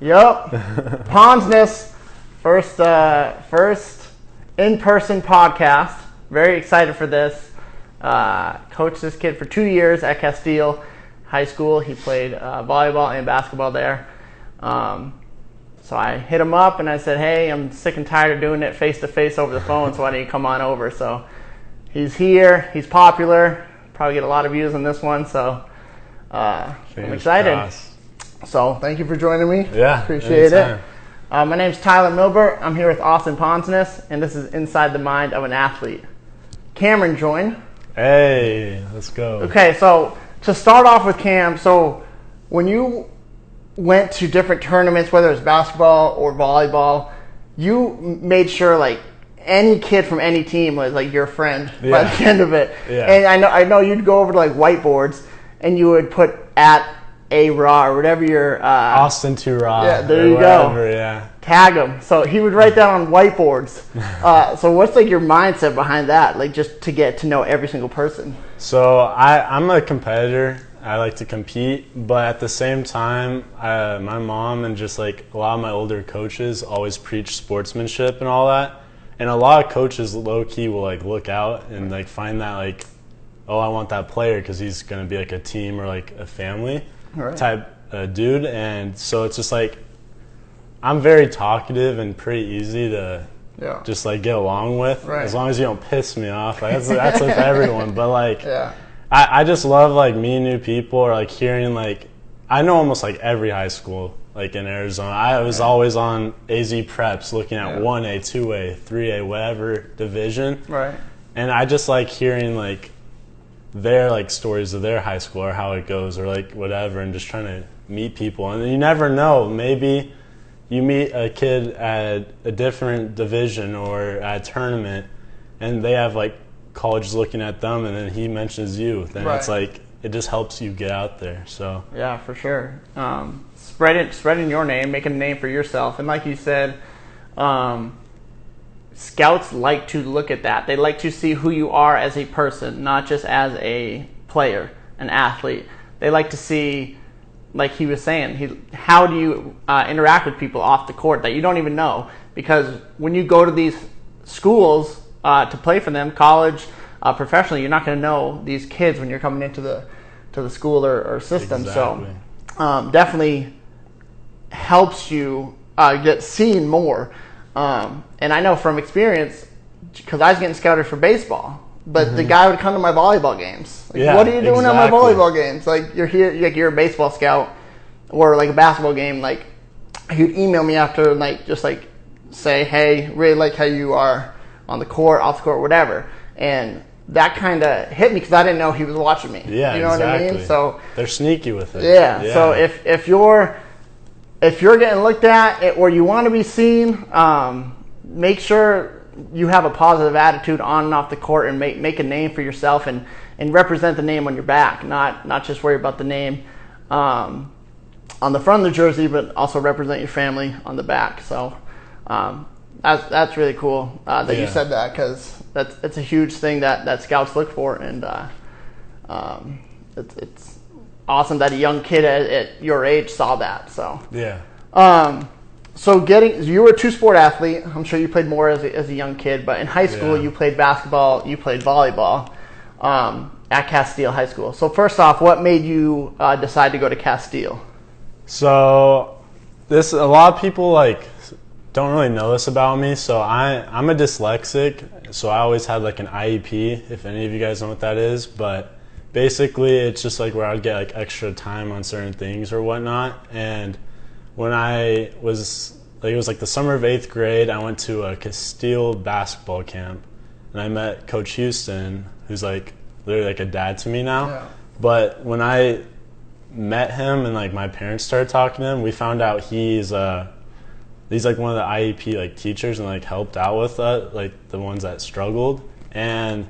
Yep. Ponsness, first in-person podcast. Very excited for this. Coached this kid for 2 years at Casteel High School. He played volleyball and basketball there. So I hit him up and I said, hey, I'm sick and tired of doing it face-to-face over the phone, so why don't you come on over? So he's here. He's popular. Probably get a lot of views on this one, so I'm excited. Crossed. So thank you for joining me. Yeah, appreciate anytime. it. My name's Tyler Milbert. I'm here with Ponsness, and this is Inside the Mind of an Athlete. Cameron joined. Hey, let's go. Okay, so to start off with Cam, so when you went to different tournaments, whether it's basketball or volleyball, you made sure like any kid from any team was like your friend by the end of it. Yeah. And I know you'd go over to like whiteboards and you would put at A Raw or whatever your Austin to Raw. Yeah, there you whatever, go. Yeah. Tag him. So he would write that on whiteboards. So what's like your mindset behind that? Like just to get to know every single person. So I'm a competitor. I like to compete, but at the same time, my mom and just like a lot of my older coaches always preach sportsmanship and all that. And a lot of coaches low key will like look out and like find that like, oh, I want that player because he's gonna be like a team or like a family type dude. And so it's just like I'm very talkative and pretty easy to just like get along with, as long as you don't piss me off. Like, that's with everyone, but like. I just love like meeting new people or like hearing like I know almost like every high school like in Arizona. I was always on AZ preps looking at 1A, 2A, 3A, whatever division. Right. And I just like hearing like their like stories of their high school or how it goes or like whatever, and just trying to meet people. And you never know, maybe you meet a kid at a different division or at a tournament and they have like college looking at them and then he mentions you, then it's like it just helps you get out there. So yeah, for sure. Spreading your name, making a name for yourself. And like you said, scouts like to look at that. They like to see who you are as a person, not just as a player, an athlete. They like to see, like he was saying, how do you interact with people off the court that you don't even know? Because when you go to these schools to play for them, college, professionally, you're not going to know these kids when you're coming into the school or system. Exactly. So definitely helps you get seen more. And I know from experience, because I was getting scouted for baseball, but the guy would come to my volleyball games. Like, what are you doing at my volleyball games? Like, you're here, like you're a baseball scout, or like a basketball game. Like, he would email me after, like just like say, hey, really like how you are on the court, off the court, whatever. And that kind of hit me because I didn't know he was watching me. Yeah, you know what I mean? So they're sneaky with it. Yeah. So if you're getting looked at or you want to be seen, make sure you have a positive attitude on and off the court and make a name for yourself and represent the name on your back, not just worry about the name on the front of the jersey, but also represent your family on the back. So that's really cool that you said that, because it's a huge thing that scouts look for, and it's awesome that a young kid at your age saw that. So so you were a two-sport athlete. I'm sure you played more as a young kid, but in high school you played basketball, you played volleyball at Casteel High School. So first off, what made you decide to go to Casteel? So a lot of people like don't really know this about me. So I'm a dyslexic, so I always had like an IEP, if any of you guys know what that is. But basically it's just like where I'd get like extra time on certain things or whatnot. And when I was like, it was like the summer of 8th grade, I went to a Casteel basketball camp and I met Coach Houston, who's like literally like a dad to me now. But when I met him and like my parents started talking to him, we found out he's like one of the IEP like teachers and like helped out with like the ones that struggled. And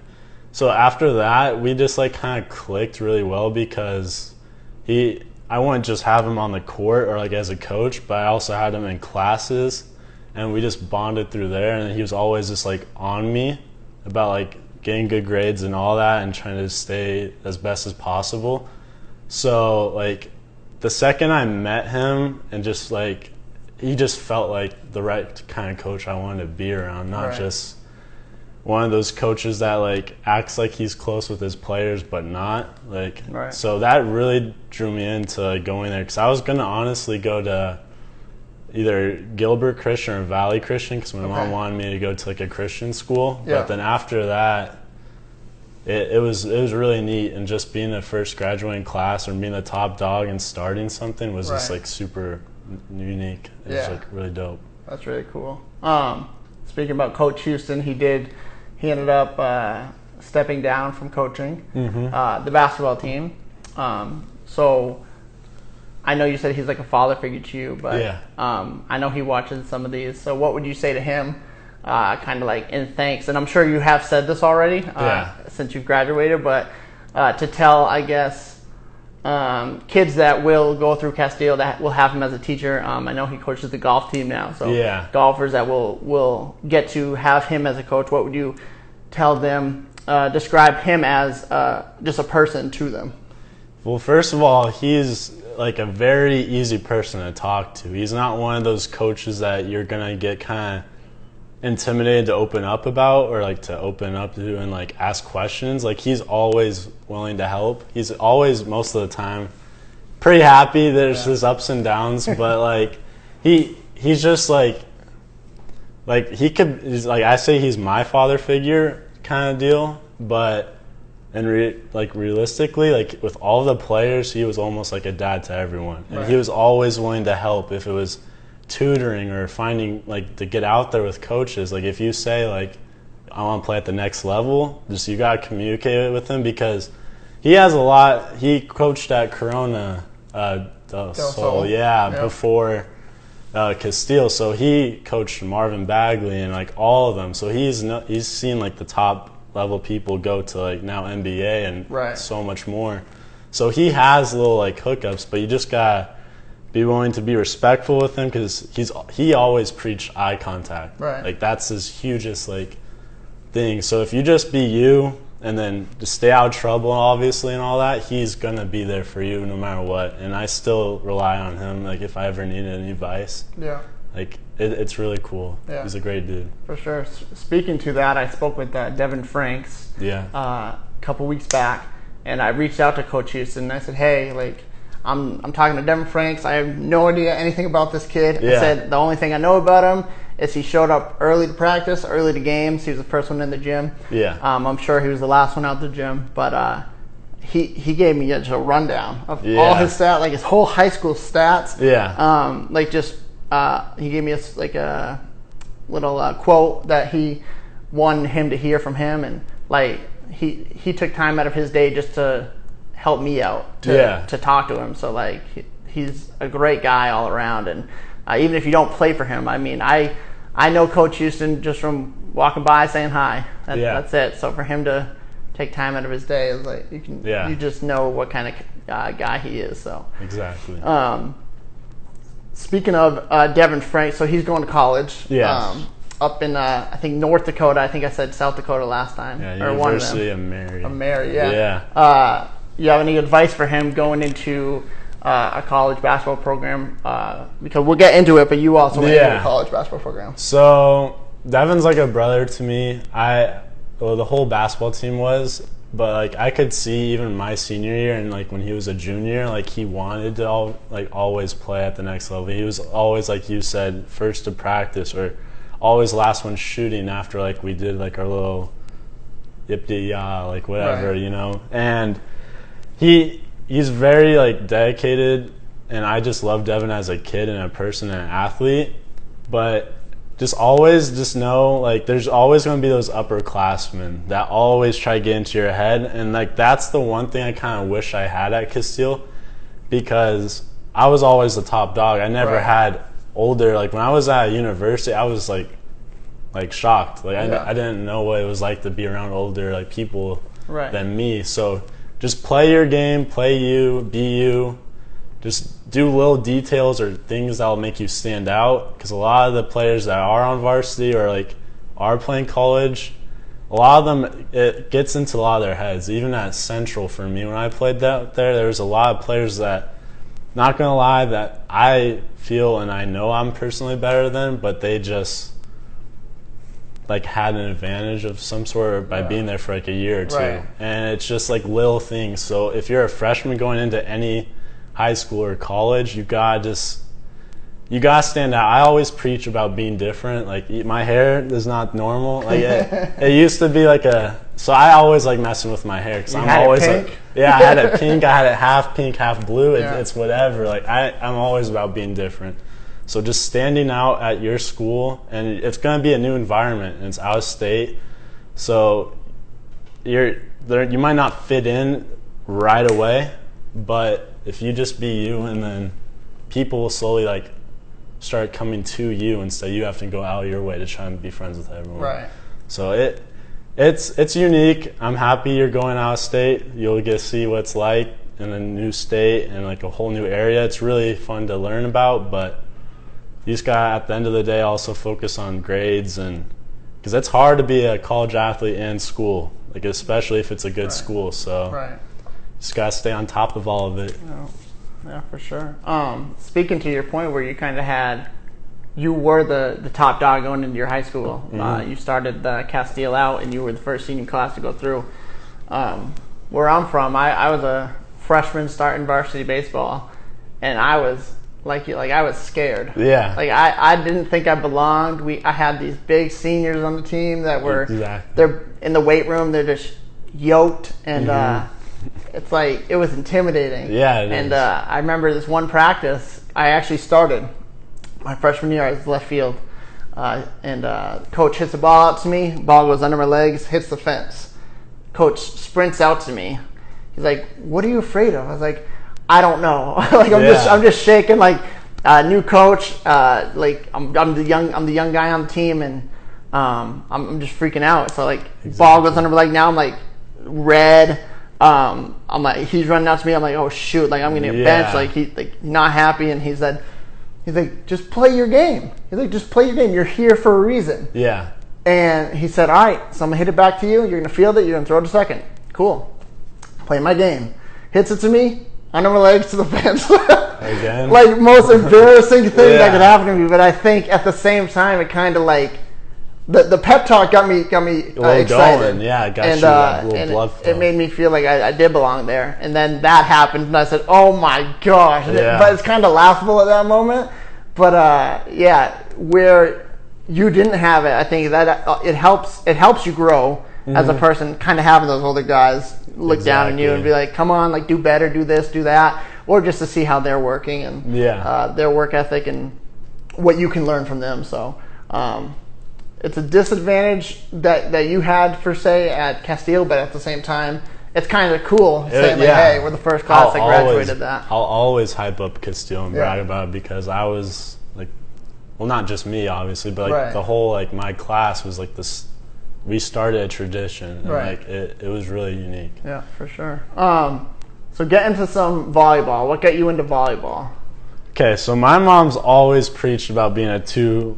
so after that, we just like kind of clicked really well, because I wouldn't just have him on the court or like as a coach, but I also had him in classes, and we just bonded through there. And he was always just like on me about like getting good grades and all that and trying to stay as best as possible. So like the second I met him and just like he just felt like the right kind of coach I wanted to be around, not just one of those coaches that like acts like he's close with his players but not like. So that really drew me into like, going there, because I was gonna honestly go to either Gilbert Christian or Valley Christian, because my mom wanted me to go to like a Christian school. But then after that, it was really neat, and just being the first graduating class or being the top dog and starting something was just like super unique. It was like really dope. That's really cool. Speaking about Coach Houston, he ended up stepping down from coaching the basketball team. So I know you said he's like a father figure to you, but I know he watches some of these. So what would you say to him, kind of like in thanks? And I'm sure you have said this already since you've graduated, but to tell, I guess, kids that will go through Casteel that will have him as a teacher. I know he coaches the golf team now, so golfers that will get to have him as a coach, what would you tell them, describe him as just a person to them? Well, first of all, he's like a very easy person to talk to. He's not one of those coaches that you're gonna get kind of intimidated to open up about, or like to open up to and like ask questions. Like, he's always willing to help. He's always, most of the time, pretty happy. There's his ups and downs, but like he's just like he could, he's like, I say he's my father figure kind of deal, but realistically, like with all the players, he was almost like a dad to everyone, and he was always willing to help if it was tutoring or finding like to get out there with coaches. Like, if you say like, I want to play at the next level, just you got to communicate it with him, because he has a lot. He coached at Corona Del Sol, before Casteel, so he coached Marvin Bagley and like all of them. So he's seen like the top level people go to like now NBA and so much more. So he has little like hookups, but you just gotta be willing to be respectful with him, because he always preached eye contact. Like, that's his hugest like thing. So if you just be you and then just stay out of trouble, obviously, and all that, he's gonna be there for you no matter what. And I still rely on him, like if I ever needed any advice. Like, it's really cool. He's a great dude. For sure. Speaking to that, I spoke with Devin Franks a couple weeks back, and I reached out to Coach Houston, and I said, hey, like, I'm talking to Devin Franks. I have no idea anything about this kid. I said the only thing I know about him is he showed up early to practice, early to games. He was the first one in the gym. I'm sure he was the last one out the gym, but he gave me just a rundown of all his stats, like his whole high school stats. Like, just he gave me a little quote that he wanted him to hear from him, and like he took time out of his day just to help me out to talk to him. So like he's a great guy all around, and even if you don't play for him, I mean, I know Coach Houston just from walking by saying hi. That's it. So for him to take time out of his day is like, you just know what kind of guy he is. So exactly. Speaking of Devin Frank, so he's going to college. Up in I think North Dakota. I think I said South Dakota last time. University of Mary. You have any advice for him going into a college basketball program? Because we'll get into it, but you also went into a college basketball program. So Devin's like a brother to me. The whole basketball team was, but like I could see even my senior year and like when he was a junior, like he wanted to always play at the next level. He was always, like you said, first to practice, or always last one shooting after like we did like our little yip-de-yah, like whatever, you know. And he's very like dedicated, and I just love Devin as a kid and a person and an athlete. But just always know, like, there's always going to be those upperclassmen that always try to get into your head, and like that's the one thing I kind of wish I had at Casteel, because I was always the top dog. I never had older, like when I was at university, I was like shocked. Like I didn't know what it was like to be around older like people than me. So just play your game, play you, be you. Just do little details or things that will make you stand out, because a lot of the players that are on varsity or like are playing college, a lot of them, it gets into a lot of their heads. Even at Central for me, when I played out there was a lot of players that not gonna lie that I feel and I know I'm personally better than, but they just like had an advantage of some sort by being there for like a year or two. Right. And it's just like little things. So if you're a freshman going into any high school or college, you gotta stand out. I always preach about being different. Like my hair is not normal. Like it used to be like so I always like messing with my hair because I'm always pink? I had it pink. I had it half pink, half blue. It's whatever. Like I'm always about being different. So just standing out at your school, and it's going to be a new environment, and it's out of state. So you might not fit in right away, but if you just be you, and then people will slowly like start coming to you instead. You have to go out of your way to try and be friends with everyone. Right. So it's unique. I'm happy you're going out of state. You'll get to see what it's like in a new state and like a whole new area. It's really fun to learn about, but you just got at the end of the day also focus on grades, and because it's hard to be a college athlete in school, like especially if it's a good school. So just gotta stay on top of all of it. Yeah, for sure. Speaking to your point where you were the top dog going into your high school. You started the Casteel out, and you were the first senior class to go through. Where I'm from, I was a freshman starting varsity baseball, and I was I was scared. Yeah. Like I didn't think I belonged. I had these big seniors on the team that were they're in the weight room. They're just yoked, and it's like it was intimidating. Yeah. It and is. I remember this one practice. I actually started my freshman year. I was left field, and coach hits the ball out to me. Ball goes under my legs, hits the fence. Coach sprints out to me. He's like, "What are you afraid of?" I was like, I don't know. I'm just shaking. Like new coach. Like I'm the young guy on the team, and I'm just freaking out. So like ball goes under my leg. Now I'm like red. I'm like he's running out to me. I'm like, oh shoot! Like I'm gonna get benched. Like he's like not happy, and he's like just play your game. He's like just play your game. You're here for a reason. Yeah. And he said, all right, so I'm gonna hit it back to you. You're gonna field it. You're gonna throw it to second. Cool. Play my game. Hits it to me. Under my legs to the fence. Again? Like most embarrassing thing that could happen to me, but I think at the same time it kind of like the pep talk got me excited. Going. Yeah, it got you a little blood flow. It made me feel like I did belong there. And then that happened, and I said, "Oh my gosh!" But it's kind of laughable at that moment. But where you didn't have it, I think that it helps you grow as a person, kind of having those older guys look down on you and be like, come on, like do better, do this, do that, or just to see how they're working and their work ethic and what you can learn from them. So it's a disadvantage that you had per se at Casteel, but at the same time it's kind of cool saying like, hey, we're the first class that graduated that. I'll always hype up Casteel and brag about it, because I was like, well, not just me obviously, but like the whole like my class was like this. We started a tradition, and like it was really unique. Yeah, for sure. So get into some volleyball. What got you into volleyball? Okay, so my mom's always preached about being a two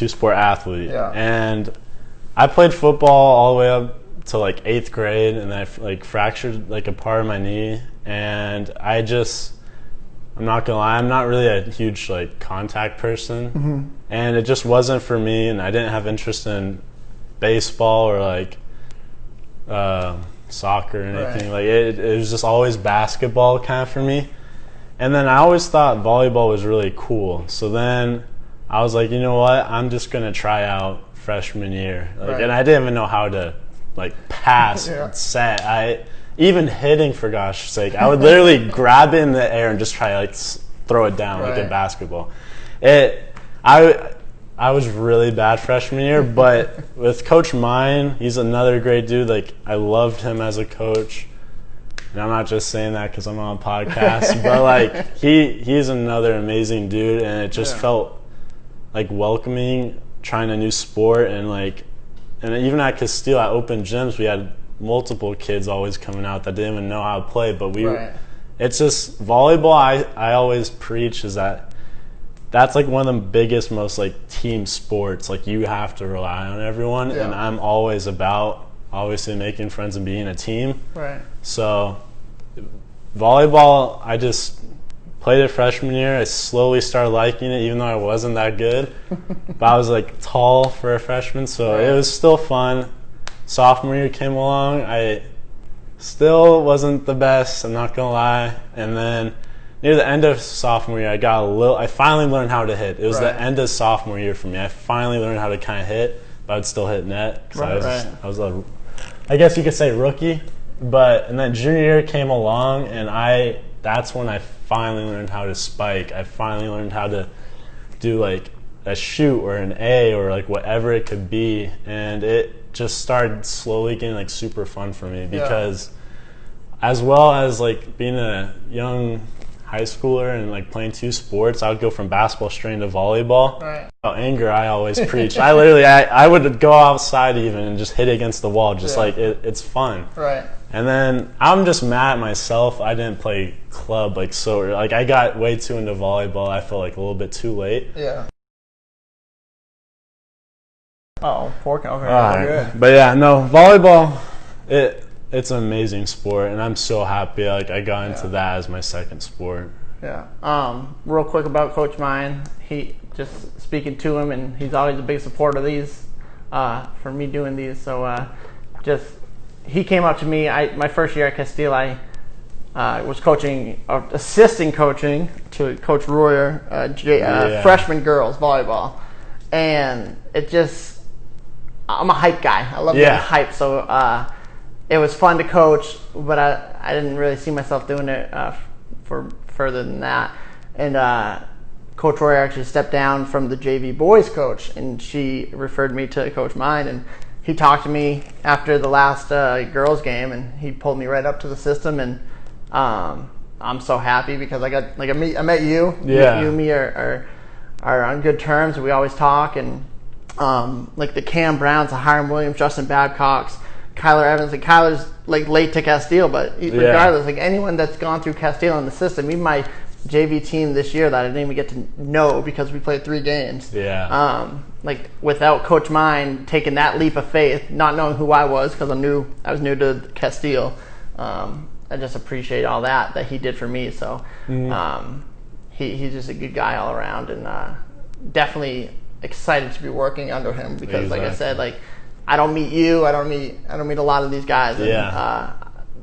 sport athlete. Yeah. And I played football all the way up to like 8th grade, and then I like fractured like a part of my knee, and I'm not gonna lie, I'm not really a huge like contact person, and it just wasn't for me, and I didn't have interest in baseball or like soccer or anything. Like it was just always basketball kind of for me. And then I always thought volleyball was really cool. So then I was like, you know what? I'm just gonna try out freshman year. And I didn't even know how to like pass, set. I even hitting, for gosh sake, I would literally grab it in the air and just try to like throw it down like in basketball. I was really bad freshman year, but with Coach Mine, he's another great dude. Like, I loved him as a coach. And I'm not just saying that because I'm on a podcast, but like he's another amazing dude, and it just felt like welcoming, trying a new sport, and even at Casteel at open gyms, we had multiple kids always coming out that didn't even know how to play, but it's just volleyball. I always preach is that's like one of the biggest, most like team sports. Like you have to rely on everyone, and I'm always about obviously making friends and being a team. Right. So volleyball, Played it freshman year. I slowly started liking it, even though I wasn't that good. But I was like tall for a freshman, so it was still fun. Sophomore year came along. I still wasn't the best, I'm not gonna lie. And then near the end of sophomore year, I finally learned how to hit. It was the end of sophomore year for me. I finally learned how to kind of hit, but I'd still hit net because I was I guess you could say rookie. And then junior year came along, and that's when I finally learned how to spike. I finally learned how to do like a shoot or an A or like whatever it could be, and it just started slowly getting like super fun for me because as well as like being a young high schooler and like playing 2 sports, I would go from basketball straight into volleyball. Anger, I always preach. I would go outside even and just hit against the wall, just like it's fun. And then I'm just mad at myself. I didn't play club I got way too into volleyball. I felt like a little bit too late. Good. But yeah, no, volleyball, it's an amazing sport, and I'm so happy I got into that as my second sport. Real quick about Coach Mine, he just speaking to him, and he's always a big supporter of these for me doing these. So he came up to me. My first year at Casteel, I was assisting coaching to Coach Royer, freshman girls volleyball, and I'm a hype guy. I love being hype, so it was fun to coach, but I didn't really see myself doing it for further than that. And Coach Royer actually stepped down from the JV boys coach, and she referred me to Coach Mine, and he talked to me after the last girls game, and he pulled me right up to the system, and I'm so happy because I met you. You and me are on good terms, and we always talk, and like the Cam Browns, the Hiram Williams, Justin Babcocks, Kyler Evans, and Kyler's like late to Casteel, but regardless, like anyone that's gone through Casteel in the system, even my JV team this year that I didn't even get to know because we played 3 games. Like without Coach Mine taking that leap of faith, not knowing who I was because I was new to Casteel, I just appreciate all that he did for me. So he's just a good guy all around, and definitely excited to be working under him because, like I said, like I don't meet you, I don't meet a lot of these guys. And,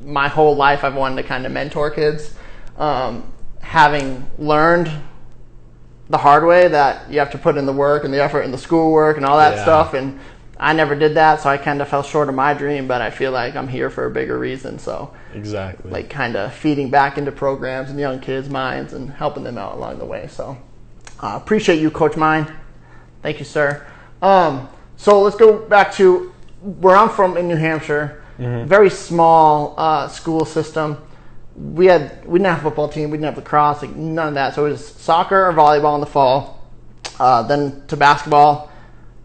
my whole life I've wanted to kind of mentor kids. Having learned the hard way that you have to put in the work and the effort and the schoolwork and all that stuff, and I never did that, so I kind of fell short of my dream, but I feel like I'm here for a bigger reason. So like kind of feeding back into programs and young kids' minds and helping them out along the way. So appreciate you, Coach Mine. Thank you, sir. So let's go back to where I'm from in New Hampshire. Very small school system. We didn't have a football team, we didn't have lacrosse, like none of that. So it was soccer or volleyball in the fall, then to basketball,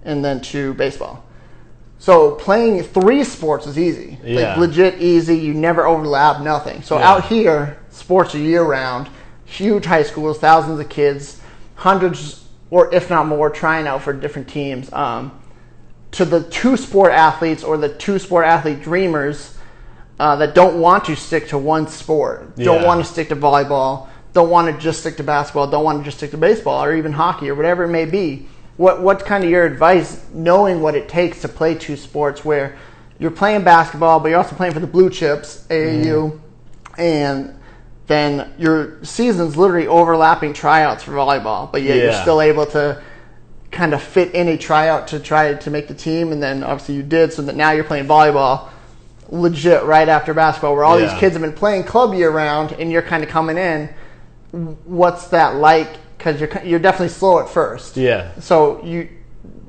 and then to baseball. So playing 3 sports is easy, like legit easy. You never overlap, nothing. So out here, sports are year round. Huge high schools, thousands of kids, hundreds or if not more trying out for different teams. To the 2-sport athletes or the 2-sport athlete dreamers that don't want to stick to one sport, don't want to stick to volleyball, don't want to just stick to basketball, don't want to just stick to baseball or even hockey or whatever it may be. What's kind of your advice, knowing what it takes to play 2 sports where you're playing basketball, but you're also playing for the Blue Chips, AAU, and then your season's literally overlapping tryouts for volleyball, but yet you're still able to kind of fit in a tryout to try to make the team, and then obviously you did, so that now you're playing volleyball legit right after basketball, where all these kids have been playing club year round, and you're kind of coming in. What's that like? Because you're definitely slow at first. So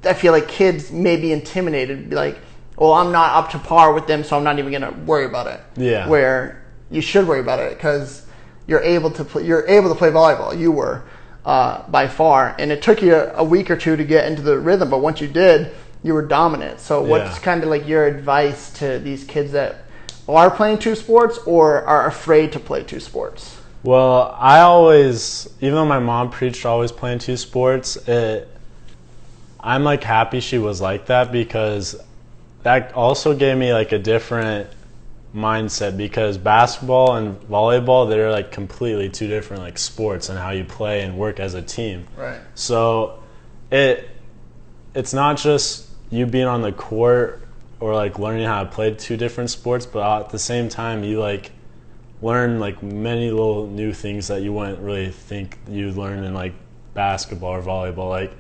I feel like kids may be intimidated, be like, well, I'm not up to par with them, so I'm not even going to worry about it. Where you should worry about it because you're able to play volleyball. You were by far, and it took you a week or 2 to get into the rhythm, but once you did, you were dominant. So what's kind of like your advice to these kids that are playing 2 sports or are afraid to play 2 sports? Well, I always, even though my mom preached always playing 2 sports, I'm like happy she was like that because that also gave me like a different mindset, because basketball and volleyball, they're like completely two different like sports and how you play and work as a team. Right. So it's not just you being on the court or like learning how to play two different sports, but at the same time you like learn like many little new things that you wouldn't really think you'd learn in like basketball or volleyball. Like,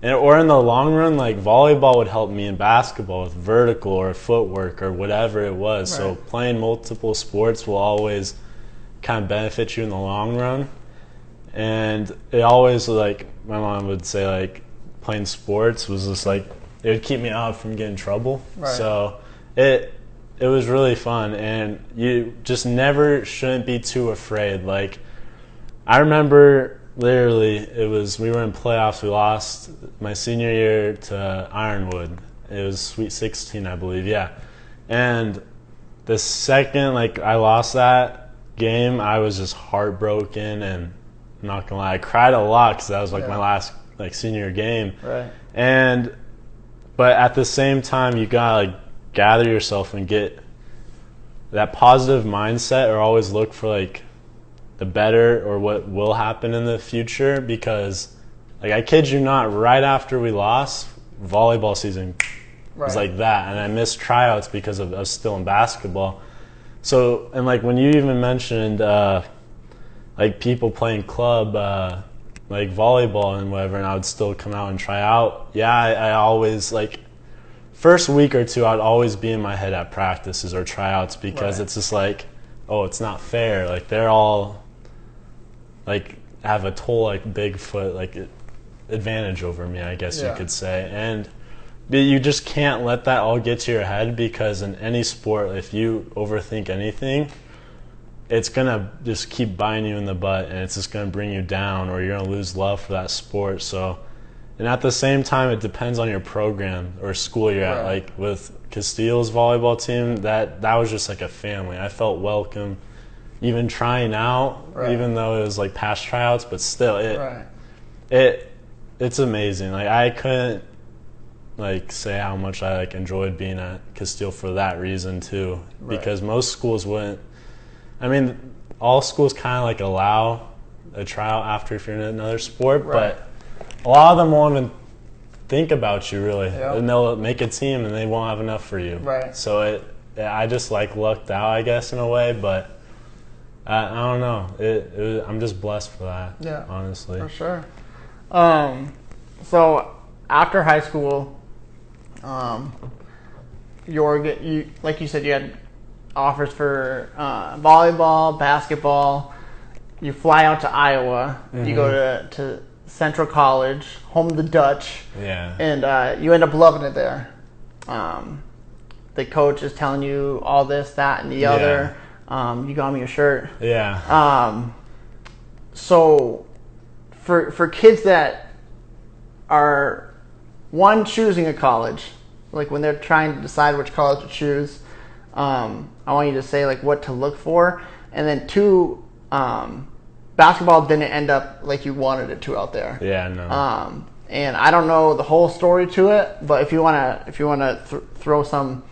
or in the long run, like volleyball would help me in basketball with vertical or footwork or whatever it was. Right. So playing multiple sports will always kind of benefit you in the long run. And it always, like my mom would say, like playing sports was just like, it would keep me out from getting in trouble. Right. So it was really fun, and you just never shouldn't be too afraid. Like, I remember literally we were in playoffs. We lost my senior year to Ironwood. It was Sweet 16, I believe. Yeah. And the second like I lost that game, I was just heartbroken, and I'm not gonna lie, I cried a lot because that was like my last like senior game. Right. But at the same time, you gotta like gather yourself and get that positive mindset, or always look for like the better or what will happen in the future. Because like, I kid you not, right after we lost, volleyball season was like that, and I missed tryouts because of us still in basketball. So, and like when you even mentioned like people playing club like volleyball and whatever, and I would still come out and try out. Yeah, I always like first week or two I'd always be in my head at practices or tryouts, because it's just like, oh, it's not fair. Like they're all like have a total like Bigfoot like advantage over me, I guess you could say. And you just can't let that all get to your head, because in any sport, if you overthink anything, it's gonna just keep biting you in the butt, and it's just gonna bring you down, or you're gonna lose love for that sport. So, and at the same time, it depends on your program or school you're at. Like with Casteel's volleyball team, that was just like a family. I felt welcome, even trying out, even though it was like past tryouts, but still, it's amazing. Like I couldn't like say how much I like enjoyed being at Casteel for that reason too, because most schools wouldn't. I mean, all schools kind of like allow a tryout after if you're in another sport, but a lot of them won't even think about you really, and they'll make a team and they won't have enough for you. Right. So I just like lucked out, I guess, in a way, but I don't know. I'm just blessed for that. Yeah, honestly. For sure. So after high school, you like you said, you had offers for volleyball, basketball. You fly out to Iowa. Mm-hmm. You go to Central College, home of the Dutch. Yeah. And you end up loving it there. The coach is telling you all this, that, and the other. You got me a shirt. Yeah. So for kids that are, one, choosing a college, like when they're trying to decide which college to choose, I want you to say like what to look for, and then two, basketball didn't end up like you wanted it to out there. Yeah, no. And I don't know the whole story to it, but if you wanna throw some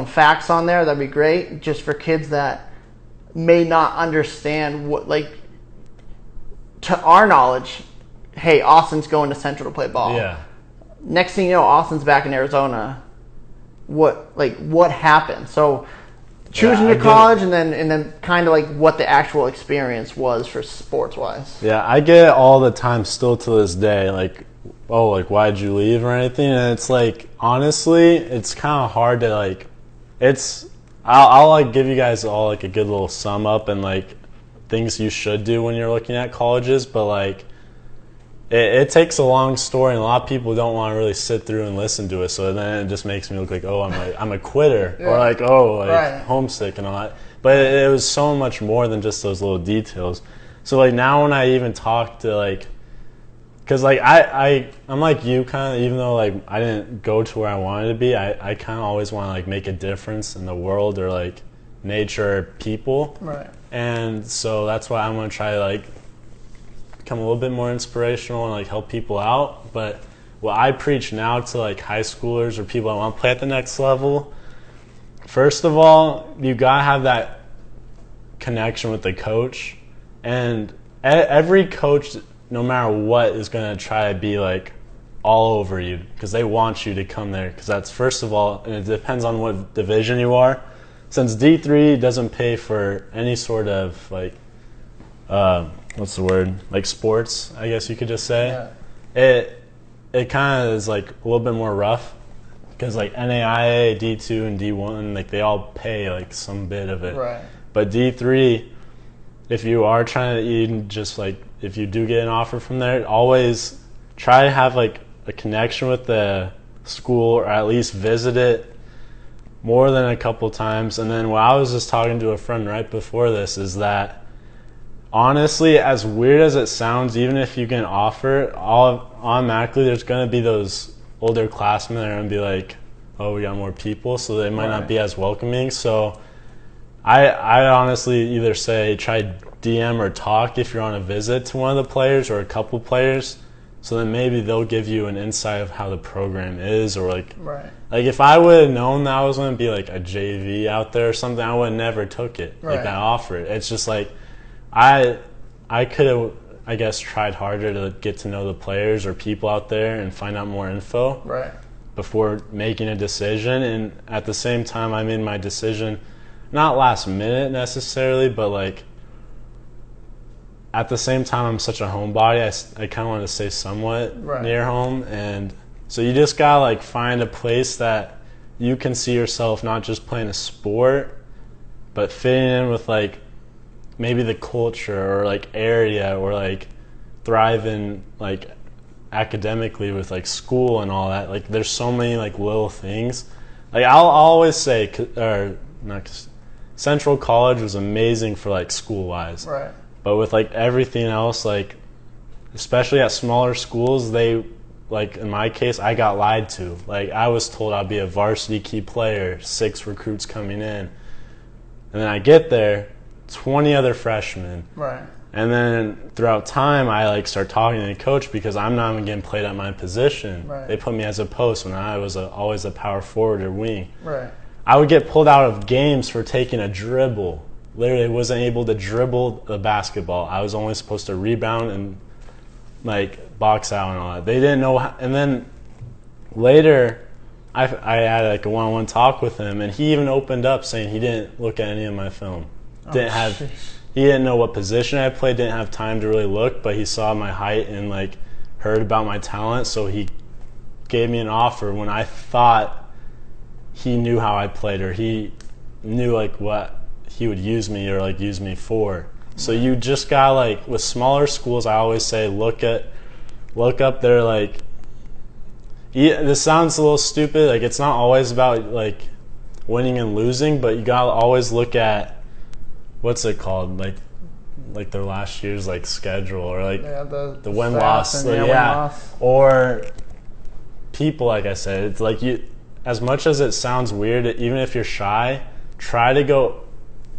facts on there, that'd be great. Just for kids that may not understand what, like, to our knowledge, hey, Austin's going to Central to play ball. Yeah. Next thing you know, Austin's back in Arizona. What happened? So choosing your college, and then kind of like what the actual experience was for sports wise. Yeah, I get it all the time still to this day, like, oh, like why'd you leave or anything? And it's like, honestly, it's kind of hard to like, I'll like give you guys all like a good little sum up and like things you should do when you're looking at colleges, but like it takes a long story, and a lot of people don't want to really sit through and listen to it. So then it just makes me look like, oh, I'm a quitter, or like, oh, like homesick and all that. But it was so much more than just those little details. So like now when I even talk to like, because like I'm like you kind of, even though like I didn't go to where I wanted to be, I kind of always want to like make a difference in the world, or like nature, or people. Right. And so that's why I'm gonna try to like become a little bit more inspirational and like help people out. But what I preach now to like high schoolers or people that want to play at the next level first of all, you gotta have that connection with the coach, and every coach, no matter what, is gonna try to be like all over you because they want you to come there. Because that's first of all, and it depends on what division you are. Since D3 doesn't pay for any sort of like, what's the word? Like sports, I guess you could just say. Yeah. It kind of is like a little bit more rough because like NAIA, D2, and D1, like they all pay like some bit of it. Right. But D3, if you are trying to even just like, if you do get an offer from there, always try to have like a connection with the school or at least visit it more than a couple times. And then what I was just talking to a friend right before this is that honestly, as weird as it sounds, even if you get an offer, automatically there's going to be those older classmen that are going to be like, oh, we got more people, so they might not be as welcoming. So I honestly either say try DM or talk if you're on a visit to one of the players or a couple players, so then maybe they'll give you an insight of how the program is, or like if I would have known that I was going to be like a JV out there or something, I would have never took it, like that offer. It's just like I could have, I guess, tried harder to get to know the players or people out there and find out more info before making a decision. And at the same time, I made my decision not last minute necessarily, but like at the same time, I'm such a homebody. I kind of want to stay somewhat near home, and so you just gotta like find a place that you can see yourself not just playing a sport, but fitting in with like maybe the culture or like area, or like thriving like academically with like school and all that. Like there's so many like little things. Like I'll always say, Central College was amazing for like school wise. But with like everything else, like especially at smaller schools, they, like in my case, I got lied to. Like I was told I'd be a varsity key player, 6 recruits coming in, and then I get there, 20 other freshmen. And then throughout time, I like start talking to the coach because I'm not even getting played at my position. They put me as a post when I was always a power forward or wing. I would get pulled out of games for taking a dribble. Literally wasn't able to dribble the basketball. I was only supposed to rebound and like box out and all that. They didn't know how, and then later I had like a one-on-one talk with him, and he even opened up saying he didn't look at any of my film. He didn't know what position I played, didn't have time to really look, but he saw my height and like heard about my talent, so he gave me an offer when I thought he knew how I played, or he knew like what he would use me or like use me for. So you just got like with smaller schools, I always say look up their like. This sounds a little stupid. Like it's not always about like winning and losing, but you gotta always look at what's it called, like their last year's like schedule, or like the win loss, or people. Like I said, it's like you. As much as it sounds weird, even if you're shy, try to go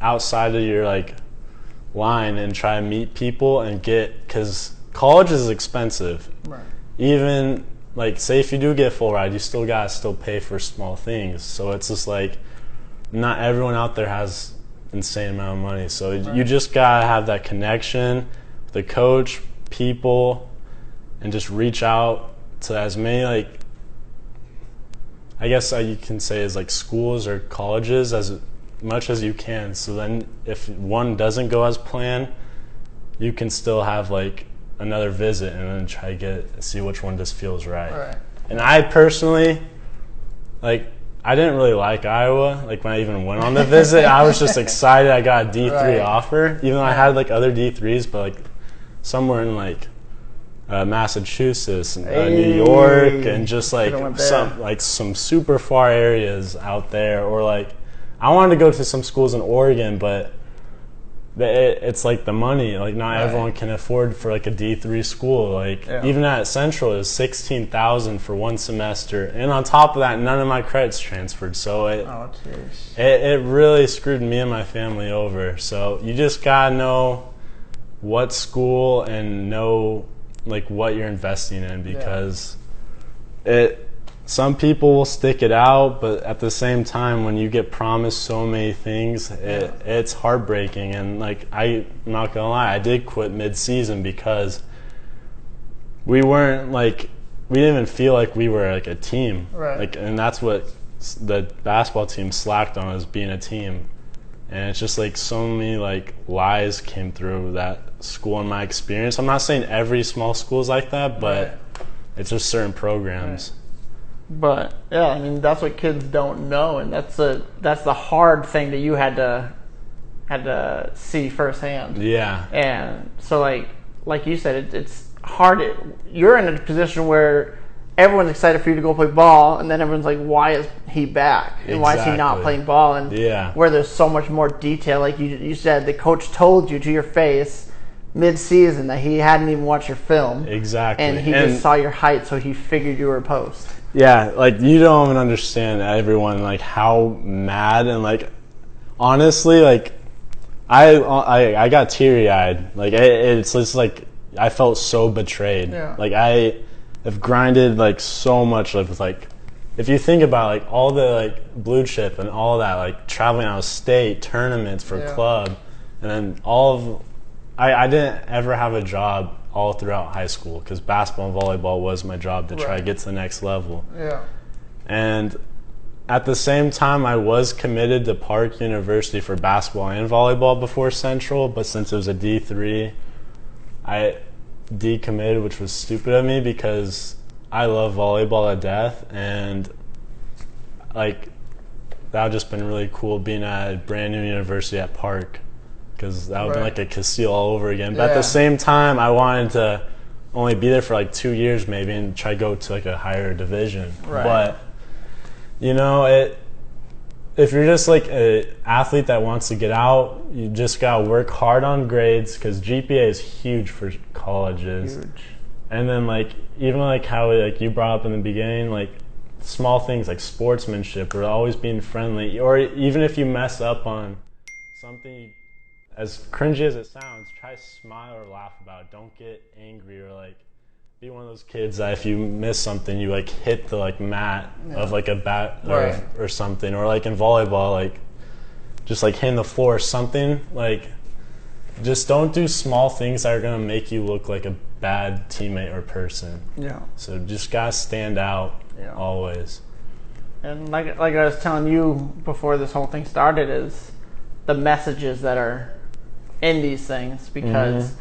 outside of your like line and try to meet people and because college is expensive. Even like say if you do get full ride, you still gotta pay for small things. So it's just like not everyone out there has insane amount of money. So you just gotta have that connection with the coach, people, and just reach out to as many like, I guess you can say is like schools or colleges as much as you can. So then if one doesn't go as planned, you can still have like another visit and then try to see which one just feels right. And I personally, like, I didn't really like Iowa. Like when I even went on the visit, I was just excited I got a D3 offer, even though I had like other D3s, but like somewhere in like Massachusetts and New York, and just like some super far areas out there. Or like I wanted to go to some schools in Oregon, but it's like the money, like not everyone can afford for like a D3 school. Like even at Central, it was $16,000 for one semester, and on top of that, none of my credits transferred. So it really screwed me and my family over. So you just gotta know what school and know like what you're investing in, because some people will stick it out, but at the same time, when you get promised so many things, it's heartbreaking. And like, I'm not gonna lie, I did quit mid-season because we weren't like, we didn't even feel like we were like a team. Right. Like, and that's what the basketball team slacked on, is being a team. And it's just like so many like lies came through that school in my experience. I'm not saying every small school is like that, but it's just certain programs. Right. But yeah, I mean, that's what kids don't know, and that's the hard thing that you had to see firsthand. Yeah. And so like you said, it's hard. You're in a position where everyone's excited for you to go play ball, and then everyone's like, why is he back? And why is he not playing ball? And where there's so much more detail, like you said, the coach told you to your face mid-season that he hadn't even watched your film. Exactly. And he just saw your height, so he figured you were a post. Yeah, like, you don't even understand, everyone, like, how mad, and like, honestly, like, I got teary-eyed. Like, it's just like, I felt so betrayed. Yeah. Like, I have grinded like so much with like, if you think about like all the like blue chip and all that, like traveling out of state, tournaments for club, and then I didn't ever have a job all throughout high school because basketball and volleyball was my job to try to get to the next level. Yeah. And at the same time, I was committed to Park University for basketball and volleyball before Central, but since it was a D3, I decommitted, which was stupid of me because I love volleyball to death, and like, that would just been really cool being at a brand new university at Park, because that would have been like a Casteel all over again. But at the same time, I wanted to only be there for like 2 years maybe and try to go to like a higher division. But you know, if you're just like an athlete that wants to get out, you just gotta work hard on grades, because GPA is huge for colleges. Huge. And then like, even like how like you brought up in the beginning, like small things like sportsmanship or always being friendly, or even if you mess up on something, as cringy as it sounds, try to smile or laugh about it. Don't get angry, or like be one of those kids that if you miss something, you like hit the like mat of like a bat or something, or like in volleyball, like just like hitting the floor or something. Like, just don't do small things that are gonna make you look like a bad teammate or person. Yeah. So just gotta stand out always. And like I was telling you before this whole thing started, is the messages that are in these things, because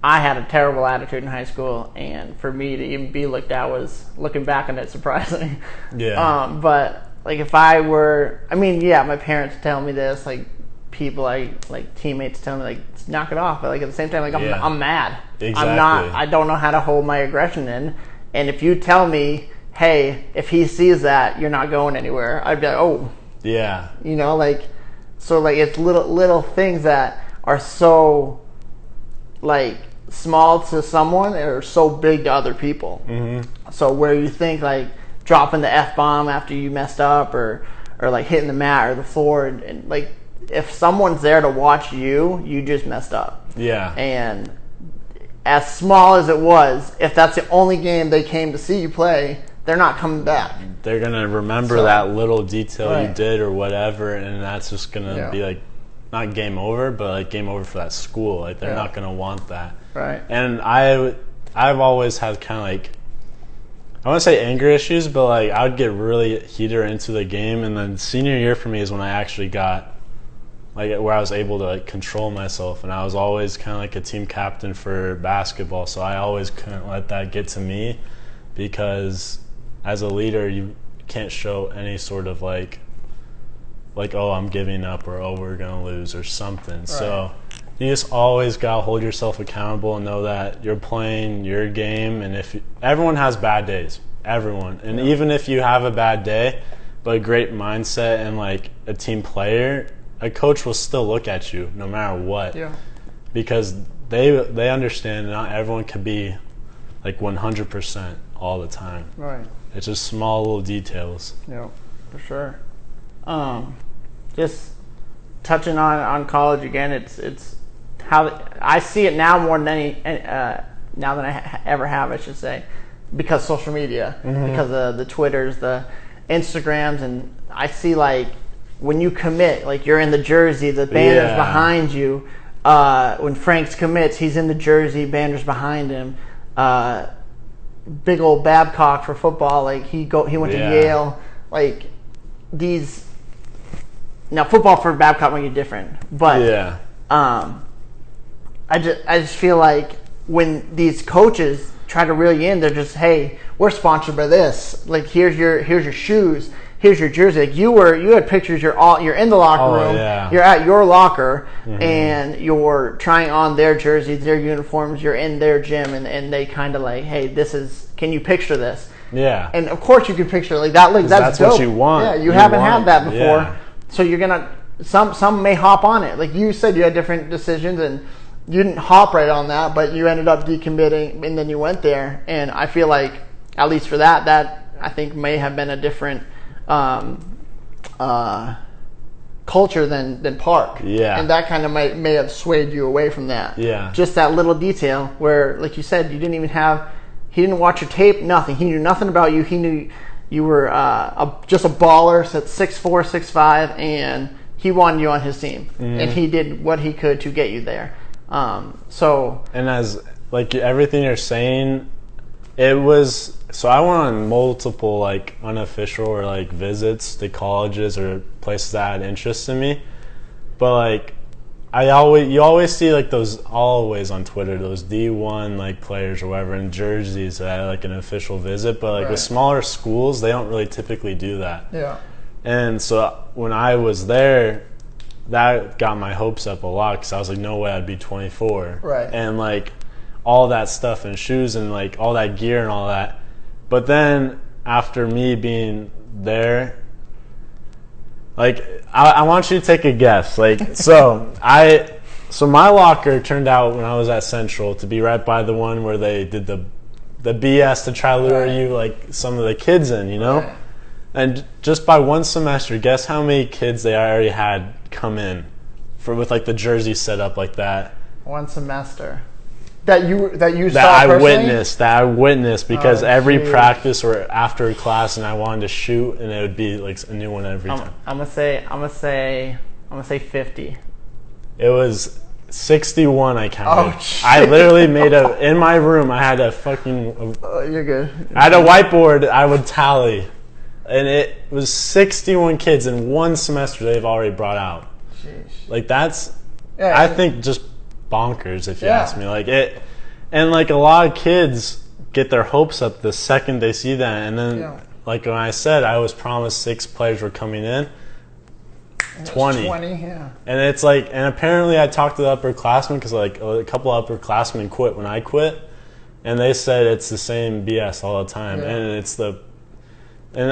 I had a terrible attitude in high school, and for me to even be looked at was, looking back on it, surprising. But like, if I were, I mean, my parents tell me this, like people like teammates tell me, like, knock it off, but like at the same time, like I'm mad. Exactly. I don't know how to hold my aggression in, and if you tell me, hey, if he sees that, you're not going anywhere, I'd be like, oh. Yeah. You know, like, so like, it's little things that are so like small to someone or so big to other people. So where you think like dropping the F-bomb after you messed up, or like hitting the mat or the floor, and like, if someone's there to watch you, you just messed up. Yeah. And as small as it was, if that's the only game they came to see you play, they're not coming back. They're gonna remember that little detail you did or whatever, and that's just gonna be like, not game over, but like game over for that school. Like, they're not gonna want that. Right. And I've always had kind of like, I want to say anger issues, but like, I would get really heated into the game, and then senior year for me is when I actually got like where I was able to like control myself, and I was always kind of like a team captain for basketball, so I always couldn't let that get to me, because as a leader, you can't show any sort of like, oh, I'm giving up, or oh, we're gonna lose or something. Right. So you just always gotta hold yourself accountable and know that you're playing your game. And everyone has bad days, everyone, and even if you have a bad day, but a great mindset and like a team player, a coach will still look at you no matter what. Yeah. Because they understand not everyone can be like 100% all the time. Right. It's just small little details. Yeah, for sure. Just touching on college again, it's how I see it now more than now than I ever have, I should say. because social media, because of the Twitters, the Instagrams, and I see like when you commit, like you're in the jersey, the banner's behind you. When Franks commits, he's in the jersey, banner's behind him. Big old Babcock for football, like he went to Yale. Like these, now football for Babcock might be different, but I just feel like when these coaches try to reel you in, they're just, hey, we're sponsored by this. Like here's your shoes, here's your jersey. Like you had pictures. You're in the locker room. Yeah. You're at your locker and you're trying on their jerseys, their uniforms. You're in their gym, and they kind of like, hey, this is. Can you picture this? Yeah. And of course you can picture like that. Like that's dope. What you want. Yeah, you haven't had that before, so you're gonna. Some may hop on it. Like you said, you had different decisions and. You didn't hop right on that, but you ended up decommitting, and then you went there. And I feel like, at least for that I think may have been a different culture than Park. Yeah. And that kind of may have swayed you away from that. Yeah. Just that little detail where, like you said, he didn't watch your tape, nothing. He knew nothing about you. He knew you were just a baller, so 6'4", 6'5", and he wanted you on his team. And he did what he could to get you there. And as like everything you're saying, it was so I went on multiple like unofficial or like visits to colleges or places that had interest in me, but like you always see like those always on Twitter, those D1 like players or whatever in jerseys that had like an official visit, but like with smaller schools they don't really typically do that. Yeah. And so when I was there, that got my hopes up a lot because I was like, no way I'd be 24. Right. And like all that stuff and shoes and like all that gear and all that. But then after me being there, like I want you to take a guess. Like so my locker turned out when I was at Central to be right by the one where they did the BS to try to lure you like some of the kids in, you know? Right. And just by one semester, guess how many kids they already had come in with like the jersey set up like that. One semester. That I witnessed because every practice or after class, and I wanted to shoot, and it would be like a new one every time. I'm gonna say 50. It was 61. I counted. Oh, I literally in my room. I had a fucking. You're good. I had a whiteboard. I would tally. And it was 61 kids in one semester they've already brought out. Sheesh. Like that's, I think just bonkers if you ask me. Like it, and like a lot of kids get their hopes up the second they see that, and then like when I said I was promised 6 players were coming in, 20. And it's like, and apparently I talked to the upperclassmen because like a couple of upperclassmen quit when I quit, and they said it's the same BS all the time, and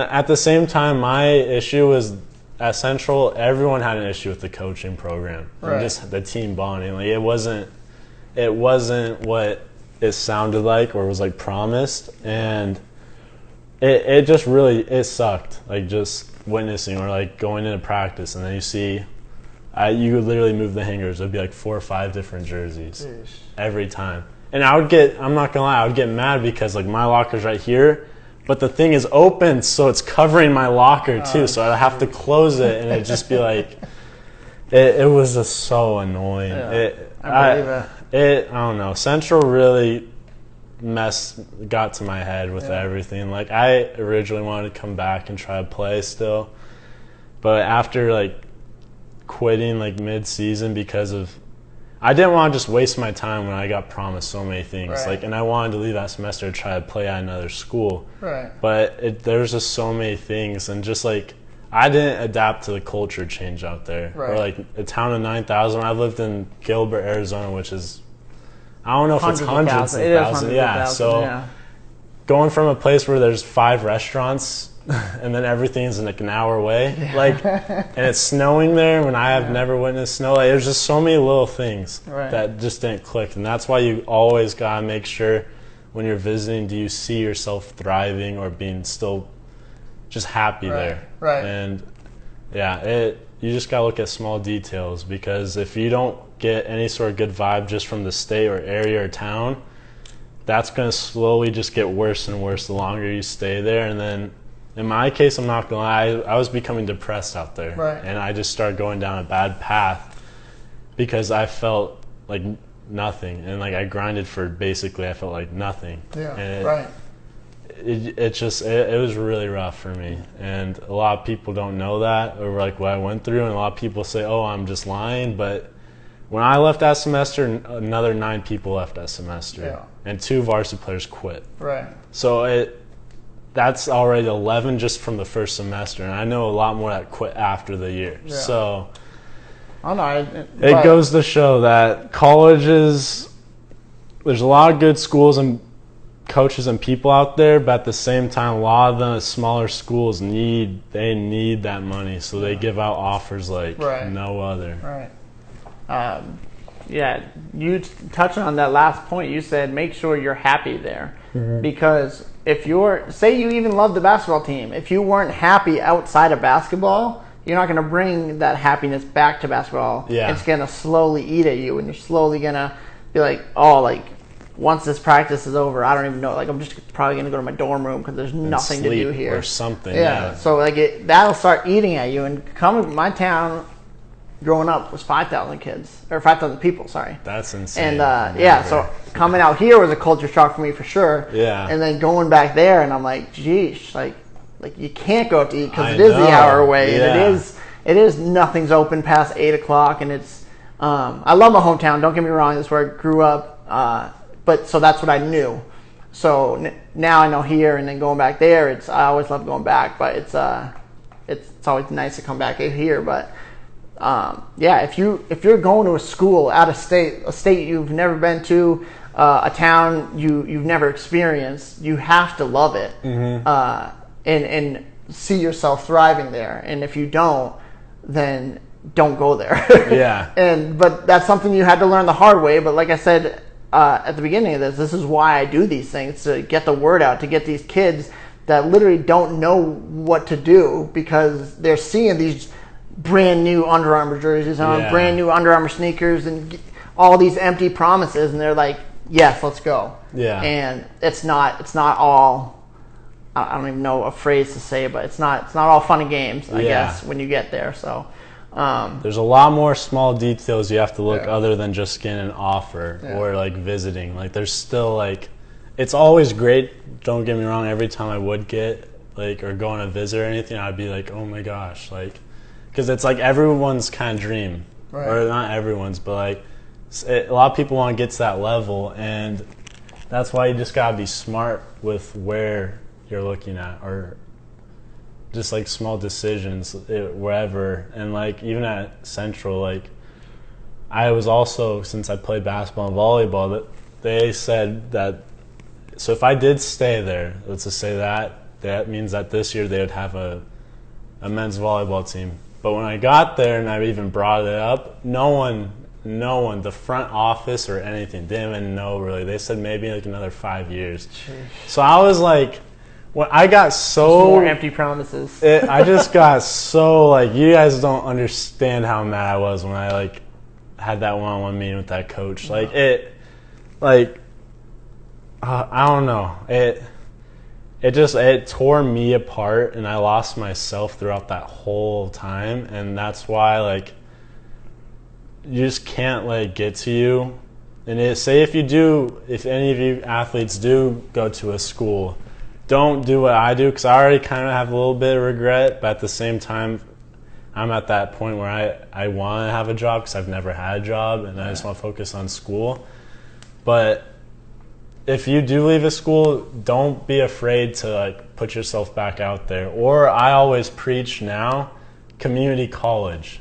at the same time, my issue was at Central, everyone had an issue with the coaching program and just the team bonding. Like it wasn't what it sounded like or was like promised, and it just really sucked. Like just witnessing or like going into practice, and then you see, you could literally move the hangers. It'd be like 4 or 5 different jerseys every time, and I'm not gonna lie, I would get mad because like my locker's right here. But the thing is open, so it's covering my locker too. So I'd have to close it, and it'd just be like, it was just so annoying. I believe it. I don't know. Central really got to my head with everything. Like I originally wanted to come back and try to play still, but after like quitting like mid-season because of. I didn't want to just waste my time when I got promised so many things. Like, and I wanted to leave that semester to try to play at another school. Right. But there's just so many things, and just like I didn't adapt to the culture change out there. Right. Or like a town of 9,000. I lived in Gilbert, Arizona, which is I don't know if it's hundreds of thousands. Yeah. So going from a place where there's 5 restaurants. And then everything's like an hour away, like, and it's snowing there when I have never witnessed snow. Like, there's just so many little things that just didn't click, and that's why you always gotta make sure when you're visiting, do you see yourself thriving or being still just happy there? Right. And you just gotta look at small details, because if you don't get any sort of good vibe just from the state or area or town, that's going to slowly just get worse and worse the longer you stay there. And then in my case, I'm not going to lie, I was becoming depressed out there. Right. And I just started going down a bad path because I felt like nothing. And like I grinded for basically, I felt like nothing. Yeah, and right. It was really rough for me. And a lot of people don't know that or like what I went through. And a lot of people say, oh, I'm just lying. But when I left that semester, another 9 people left that semester. Yeah. And 2 varsity players quit. Right. So that's already 11 just from the first semester. And I know a lot more that quit after the year. Yeah. So I don't know. it goes to show that colleges, there's a lot of good schools and coaches and people out there, but at the same time, a lot of the smaller schools need that money, so they give out offers like no other. Right. Yeah, you touching on that last point, you said make sure you're happy there. Mm-hmm. Because if say you even love the basketball team, if you weren't happy outside of basketball, you're not going to bring that happiness back to basketball. Yeah. It's going to slowly eat at you, and you're slowly going to be like, oh, like, once this practice is over, I don't even know. Like, I'm just probably going to go to my dorm room because there's nothing to do here. Or something, yeah. So, like, that'll start eating at you. And my town, growing up, was 5,000 kids. Or 5,000 people, sorry. That's insane. And, so coming out here was a culture shock for me for sure. Yeah. And then going back there, and I'm like, geez, like you can't go out to eat because it is the hour away. Yeah. And it is nothing's open past 8 o'clock. And it's, I love my hometown. Don't get me wrong. That's where I grew up. But so that's what I knew. So now I know here, and then going back there, I always love going back. But it's always nice to come back here. But if you're going to a school out of state, a state you've never been to, a town you've never experienced, you have to love it, and see yourself thriving there. And if you don't, then don't go there. Yeah. But that's something you had to learn the hard way. But like I said. At the beginning of this is why I do these things, to get the word out, to get these kids that literally don't know what to do because they're seeing these brand new Under Armour jerseys on, brand new Under Armour sneakers, and all these empty promises, and they're like, yes, let's go. Yeah. And it's not all, I don't even know a phrase to say, but it's not all fun and games, I guess, when you get there. So. There's a lot more small details you have to look other than just getting an offer or like visiting. Like there's still like, it's always great. Don't get me wrong. Every time I would get like or go on a visit or anything, I'd be like, oh my gosh, like, because it's like everyone's kind of dream, or not everyone's, but like a lot of people want to get to that level, and that's why you just gotta be smart with where you're looking at, or just like small decisions wherever. And like even at Central, like I was also, since I played basketball and volleyball, that they said that, so if I did stay there, let's just say that means that this year they would have a men's volleyball team. But when I got there and I even brought it up, no one, the front office or anything, didn't even know really. They said maybe like another 5 years. Jeez. So I was like, when I got so more empty promises. I just got so like, you guys don't understand how mad I was when I like had that one-on-one meeting with that coach. Like I don't know. It tore me apart, and I lost myself throughout that whole time. And that's why like you just can't let it get to you. And if any of you athletes do go to a school, don't do what I do, because I already kind of have a little bit of regret, but at the same time, I'm at that point where I want to have a job because I've never had a job, and I just want to focus on school. But if you do leave a school, don't be afraid to like put yourself back out there. Or I always preach now, community college.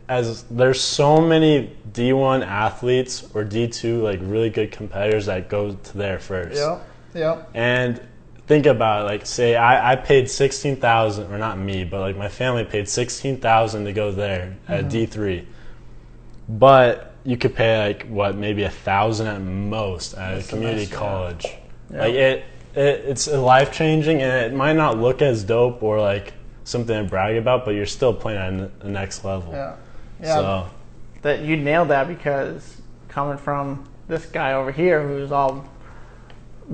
As there's so many D1 athletes or D2 like really good competitors that go to there first. Yeah. And think about it, like say I paid $16,000, or not me, but like my family paid $16,000 to go there at D3. But you could pay like maybe $1,000 at most at a community college. Yeah. Like it's life changing, and it might not look as dope or like something to brag about, but you're still playing at the next level. Yeah. So that you nailed that, because coming from this guy over here who's all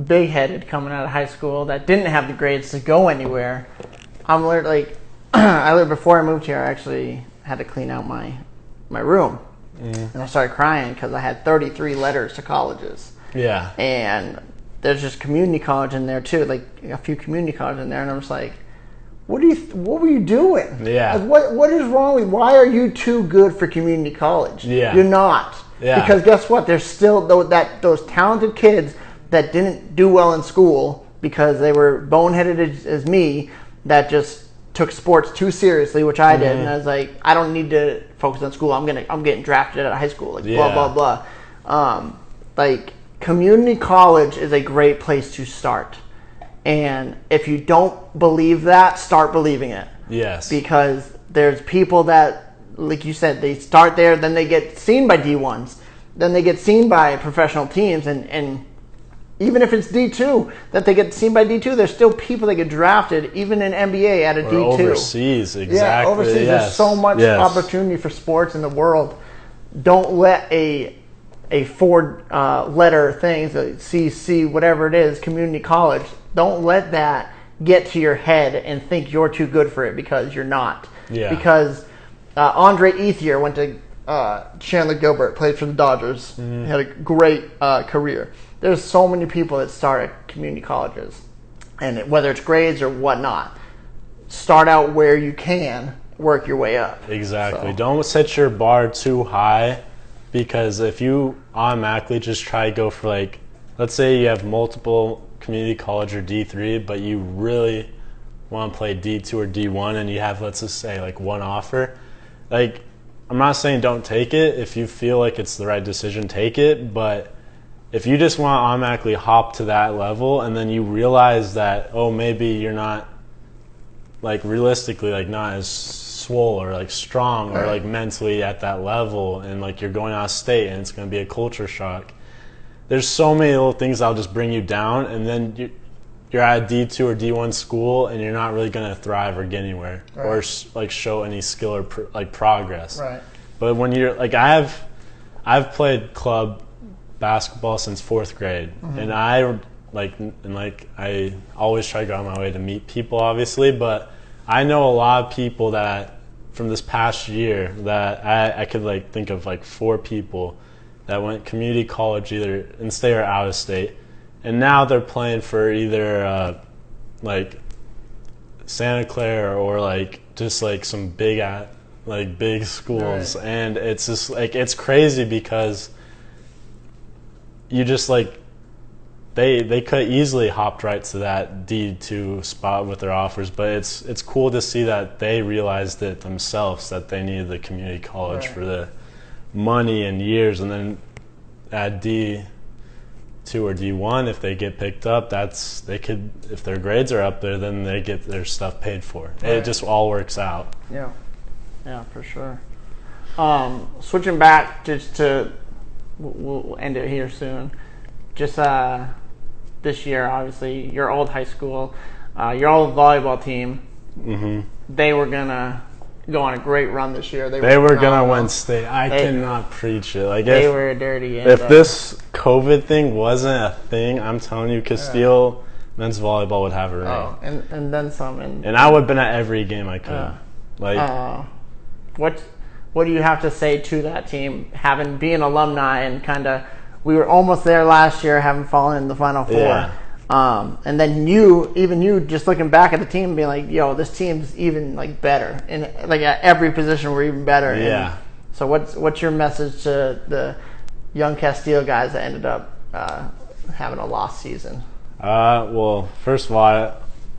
big-headed coming out of high school that didn't have the grades to go anywhere. I'm literally like, I lived before I moved here. I actually had to clean out my room, and I started crying because I had 33 letters to colleges. Yeah. And there's just community college in there too, like a few community colleges in there, and I'm just like, what were you doing? Yeah. Like, what is wrong with? Why are you too good for community college? Yeah. You're not. Yeah. Because guess what? There's still those talented kids that didn't do well in school because they were boneheaded as me, that just took sports too seriously, which I did, and I was like, I don't need to focus on school. I'm getting drafted out of high school, like blah blah blah. Like, community college is a great place to start, and if you don't believe that, start believing it. Yes. Because there's people that, like you said, they start there, then they get seen by D1s, then they get seen by professional teams, and even if it's D2, that they get seen by D2, there's still people that get drafted, even in NBA at a D2. Overseas, exactly. Yeah, overseas. Yes. There's so much opportunity for sports in the world. Don't let a four-letter thing, so CC, whatever it is, community college, don't let that get to your head and think you're too good for it, because you're not. Yeah. Because Andre Ethier went to Chandler Gilbert, played for the Dodgers, had a great career. There's so many people that start at community colleges, and whether it's grades or whatnot, start out where you can, work your way up. Exactly. So. Don't set your bar too high, because if you automatically just try to go for, like, let's say you have multiple community college or D3, but you really want to play D2 or D1, and you have, let's just say, like, one offer. Like, I'm not saying don't take it. If you feel like it's the right decision, take it, but if you just want to automatically hop to that level, and then you realize that, oh, maybe you're not, like, realistically, like, not as swole or, like, strong or, like, mentally at that level, and, like, you're going out of state and it's going to be a culture shock. There's so many little things that'll just bring you down, and then you're at a D2 or D1 school, and you're not really going to thrive or get anywhere or, like, show any skill or, like, progress. Right. But when you're, like, I've played club basketball since 4th grade, and I always try to go out of my way to meet people, obviously, but I know a lot of people that from this past year that I could, like, think of, like, 4 people that went community college either in state or out of state, and now they're playing for either like Santa Clara or, like, just, like, some big schools. Right. And it's just, like, it's crazy because you just, like, they could easily hopped right to that D2 spot with their offers, but it's cool to see that they realized it themselves, that they needed the community college for the money and years, and then at D2 or D1, if they get picked up, if their grades are up there, then they get their stuff paid for. Right. It just all works out. Yeah, for sure. Switching back just to, we'll end it here soon. Just this year, obviously, your old high school, your old volleyball team, they were gonna go on a great run this year. They were gonna win state. I cannot preach it. Like, they were dirty. If this COVID thing wasn't a thing, I'm telling you, Casteel men's volleyball would have a ring. Oh, and then some. And I would have been at every game I could. What do you have to say to that team, being alumni and kind of, we were almost there last year, having fallen in the Final Four. Yeah. And then you just looking back at the team and being like, yo, this team's even, like, better. And, like, at every position we're even better. Yeah. And so what's your message to the young Casteel guys that ended up having a lost season? Well, first of all,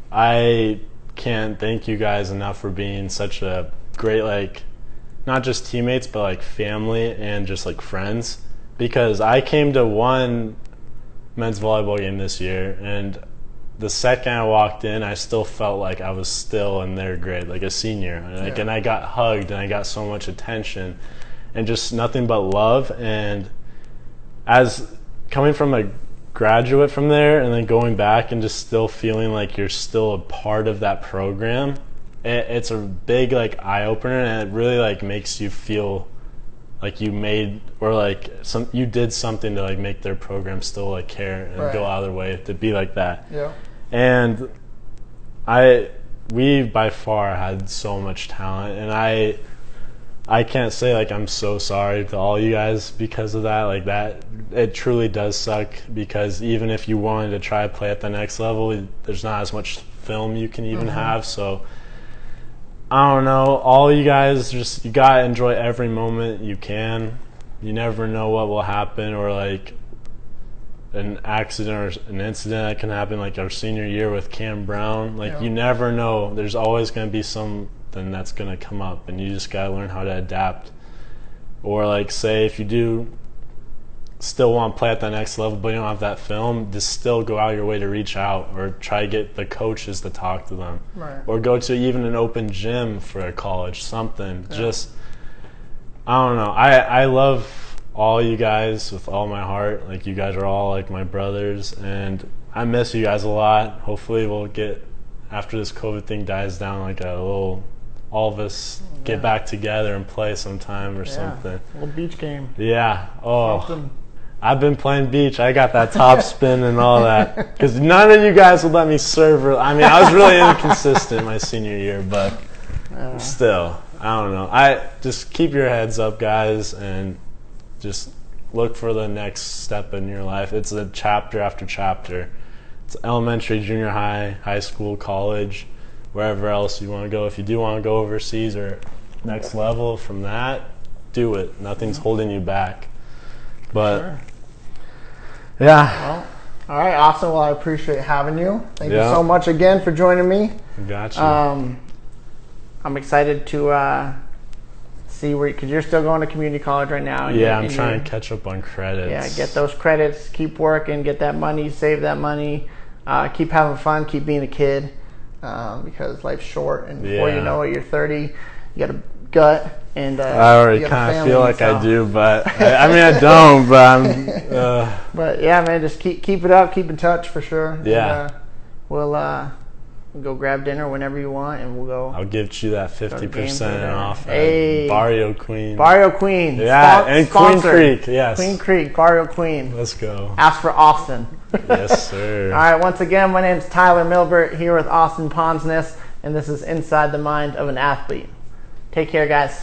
I can't thank you guys enough for being such a great, like, not just teammates, but, like, family and just, like, friends. Because I came to one men's volleyball game this year, and the second I walked in, I still felt like I was still in their grade, like a senior. And I got hugged, and I got so much attention, and just nothing but love. And as coming from a graduate from there, and then going back and just still feeling like you're still a part of that program, it's a big, like, eye opener, and it really, like, makes you feel like you made, or like you did something to like make their program still like care and Right. go out of their way to be like that. Yeah. And we by far had so much talent, and I can't say like I'm so sorry to all you guys because of that. Like that, it truly does suck, because even if you wanted to try to play at the next level, there's not as much film you can even have. So I don't know. All you guys, just you gotta enjoy every moment you can. You never know what will happen, or like an accident or an incident that can happen, like our senior year with Cam Brown. Like you never know. There's always going to be something that's going to come up, and you just got to learn how to adapt. Or like say if you do still want to play at the next level but you don't have that film, just still go out your way to reach out or try to get the coaches to talk to them. Right. Or go to even an open gym for a college, something. Just I don't know. I love all you guys with all my heart. Like you guys are all like my brothers, and I miss you guys a lot. Hopefully we'll get, after this COVID thing dies down, like a little, all of us get back together and play sometime or something. A little beach game. Yeah. Oh, Something. I've been playing beach. I got that top spin and all that, because none of you guys would let me serve. I mean, I was really inconsistent my senior year, but still, I don't know. I just keep your heads up, guys, and just look for the next step in your life. It's a chapter after chapter. It's elementary, junior high, high school, college, wherever else you want to go. If you do want to go overseas or next level from that, do it. Nothing's holding you back. But yeah. Well, all right, Austin. Well, I appreciate having you. Thank you so much again for joining me. Gotcha. I'm excited to see where, because you're still going to community college right now. I'm trying to catch up on credits. Yeah, get those credits, keep working, get that money, save that money, keep having fun, keep being a kid, because life's short, and before you know it, you're 30, you got a gut, and I already kind of feel like I do, but I mean I don't, but I'm. But yeah, man, just keep it up, keep in touch for sure. Yeah. And, we'll go grab dinner whenever you want, and we'll go. I'll give you that 50% off. Hey, Barrio Queen. Barrio Queen. Yeah, and sponsored. Queen Creek. Yes. Queen Creek, Barrio Queen. Let's go. Ask for Austin. Yes, sir. All right. Once again, my name is Tyler Milbert here with Austin Ponsness, and this is Inside the Mind of an Athlete. Take care, guys.